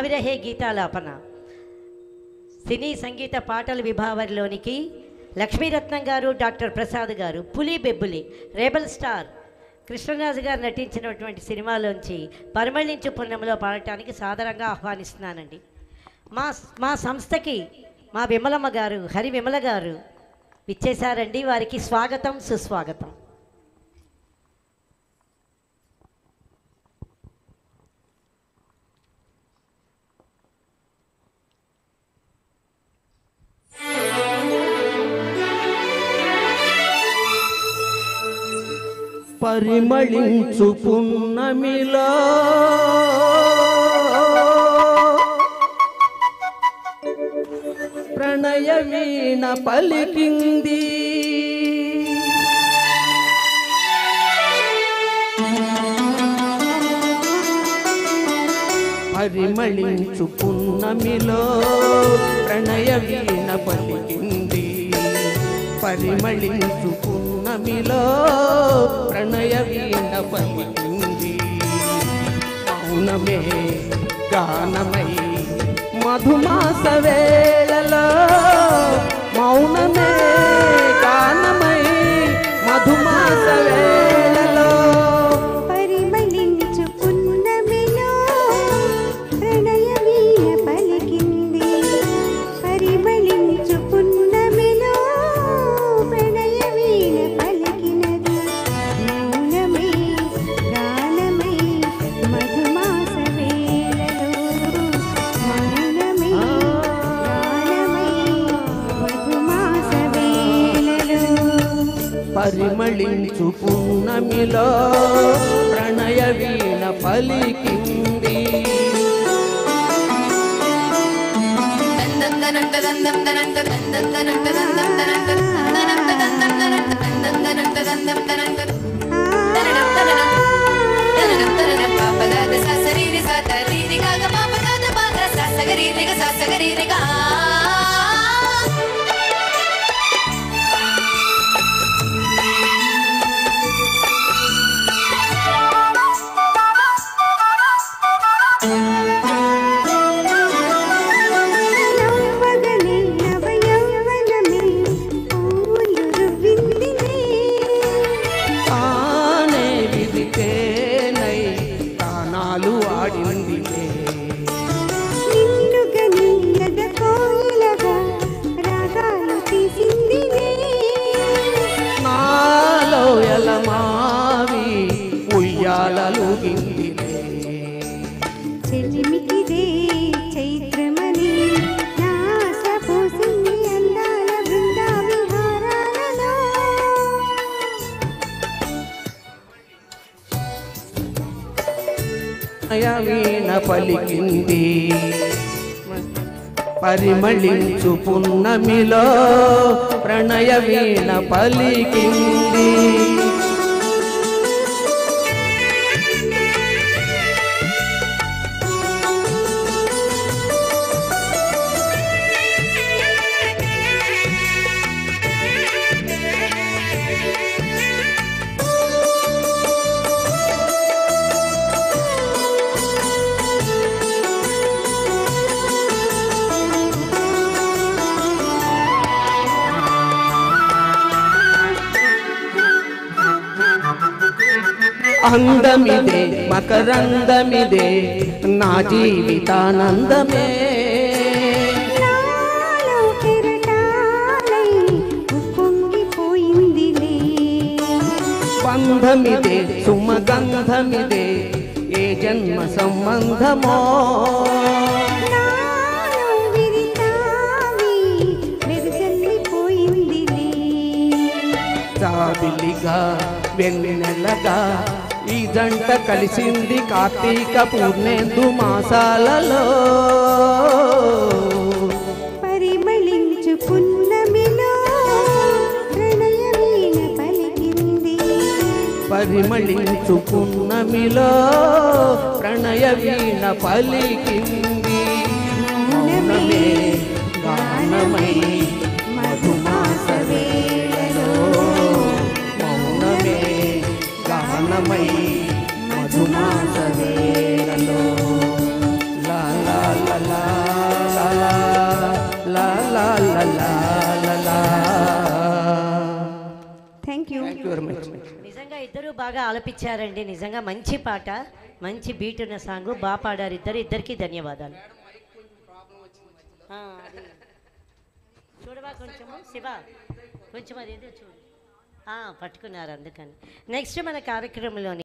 విరహే గీతాలాపన సినీ సంగీత పాటల విభావరిలోనికి లక్ష్మీరత్నం గారు, డాక్టర్ ప్రసాద్ గారు పులి బెబ్బులి రెబల్ స్టార్ కృష్ణరాజు గారు నటించినటువంటి సినిమాలోంచి పరిమళించు పుణ్యంలో పాడటానికి సాదరంగా ఆహ్వానిస్తున్నానండి. మా సంస్థకి మా విమలమ్మ గారు, హరి విమల గారు విచ్చేశారండి. వారికి స్వాగతం, సుస్వాగతం. పరిమళించు పున్నమిలో ప్రణయ వీణ పలికింది. పరిమళించు పున్నమిలో ప్రణయ వీణ పలికింది. పరిమళించు పున్నమిలో ప్రణయ వీణ పలికింది. మౌనమే గానమై మధుమాస వేళలో, మౌనమే గానమై మధుమాస వేళలో పరిమళించు పున్నమిలో ప్రణయ వీణ పలికింది. పరిమళించు పున్నమిలో ప్రణయ వీణ పలికినది. మౌనమే గానమై మధుమాస వేళలో, మౌనమే గానమై మధుమాస వేళలో. పరిమళించు పున్నమిలో ప్రణయ వీణ పలికింది. నవ్వగనే నవయౌవనమే పూలు రువ్విందినే. తానే విదితేనై తానాలు ఆడిందిలే. నిన్నుగా నీయద కోయిలగా రాగాలు తీసిందినే. నాలో ఎలమావి ఉయ్యాలలుగిందిలే. చెలిమికిదే చైత్రమని నాశ పోసింది అందాల బృందా విహారాలలో. ప్రణయ వీణ పలికింది. పరిమళించు పున్నమిలో ప్రణయ వీణ పలికింది. అందమిదే మకరందమిదే నా జీవితానందమే. నాలో కెరటాలై ఉప్పొంగిపోయిందిలే. బంధమిదే సుమగంధమిదే ఏ జన్మ సంబంధమో. నాలో విరితావి వెదజల్లిపోయిందిలే. జాబిలిగా వెన్నెలగా ఈ జంట కలిసింది కార్తీక పూర్ణేందు మాసాలలో. పరిమళించు పున్నమిలో ప్రణయ వీణ పలికింది. పరిమళించు పున్నమిలో ప్రణయ వీణ పలికింది. మౌనమే గానమై మధుమాస వేళలో, మౌనమే గానమై మధుమాస వేళలో. లా లా లా లా లా లా లా లా. Thank you. Thank you very much. నిజంగా ఇద్దరు బాగా ఆలపించారండి. నిజంగా మంచి పాట, మంచి బీట్ ఉన్న సాంగ్, బాగా పాడారు ఇద్దరికి ధన్యవాదాలు. అది చూడవా కొంచెము శివ, కొంచెం అదేదో చూడు. పట్టుకున్నారు అందుకని. నెక్స్ట్ మన కార్యక్రమంలోని